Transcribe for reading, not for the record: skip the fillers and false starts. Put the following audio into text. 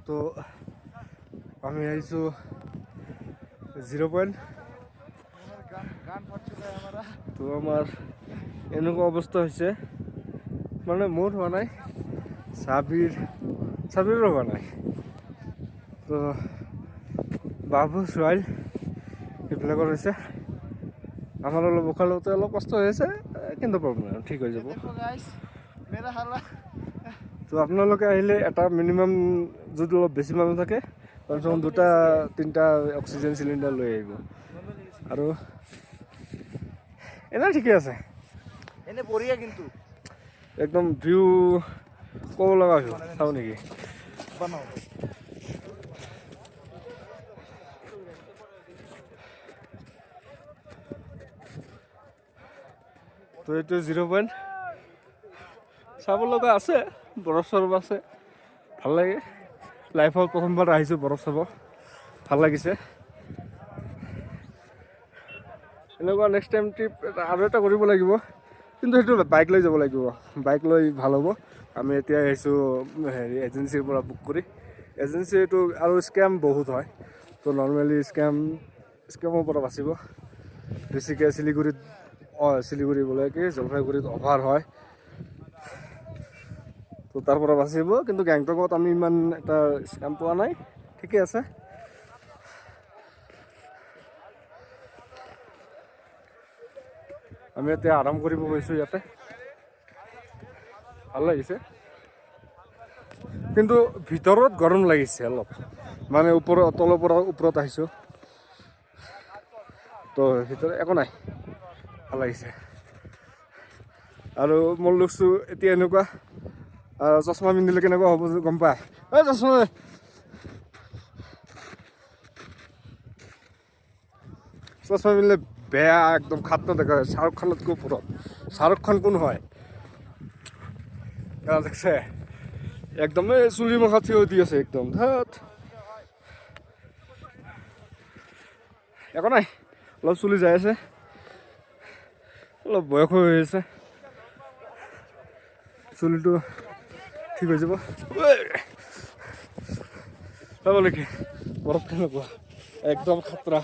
তো আমি আহিছোঁ 0 পইণ্ট। তো আমাৰ এনেকুৱা অৱস্থা হৈছে, মানে মোৰ হোৱা নাই, চাবিৰো হোৱা নাই। তো বাবু সোহাইল এইবিলাকৰ হৈছে। আমাৰ অলপ উশাহ লওঁতে অলপ কষ্ট হৈ আছে, কিন্তু প্ৰব্লেম নাই, ঠিক হৈ যাব। তো আপোনালোকে আহিলে এটা মিনিমাম যদি অলপ বেছি মানুহ থাকে, কমচে কম 2-3টা অক্সিজেন চিলিণ্ডাৰ লৈ আহিব। আৰু এনে ঠিকে আছে, এনে বঢ়িয়া কিন্তু একদম ভিউ ক'ব লগা ভিউ। চাওঁ নেকি? তো এইটো 0 পইণ্ট চাব লগা আছে, বৰফ চৰফ আছে, ভাল লাগে। লাইফত প্ৰথমবাৰ আহিছোঁ বৰফ চাব, ভাল লাগিছে। এনেকুৱা নেক্সট টাইম ট্ৰিপ আৰু এটা কৰিব লাগিব, কিন্তু সেইটো বাইক লৈ যাব লাগিব। বাইক লৈ ভাল হ'ব। আমি এতিয়া আহিছোঁ এজেঞ্চিৰ পৰা বুক কৰি। এজেঞ্চিটো আৰু স্কেম বহুত হয়, তো নৰ্মেলি স্কেমৰ পৰা বাচিব। বেছিকৈ শিলিগুৰি বোলে কি জলপাইগুৰিত অভাৰ হয়, তো তাৰ পৰা বাচিব। কিন্তু গেংটকত আমি ইমান এটা স্কেম পোৱা নাই, ঠিকে আছে। আমি এতিয়া আৰাম কৰিব গৈছোঁ ইয়াতে, ভাল লাগিছে। কিন্তু ভিতৰত গৰম লাগিছে অলপ, মানে তলৰ পৰা ওপৰত আহিছোঁ, তো ভিতৰত একো নাই, ভাল লাগিছে। আৰু মোৰ লুকছটো এতিয়া এনেকুৱা, চশমা পিন্ধিলে কেনেকুৱা হ'ব গম পায়? চশমা পিন্ধিলে বেয়া, একদম খাতনা দেখা হয়, শ্বাহৰুখ খানতকৈ ওপৰত। শ্বাহৰুখ খান কোন হয় দেখছে? একদমেই চুলি মুখা থিয় দি আছে একদম, ধেৎ। একো নাই, অলপ চুলি যাই আছে, অলপ বয়স হৈ আছে, চুলিটো ঠিক হৈ যাব। চাব নেকি বৰফ কেনেকুৱা? একদম খাতৰা।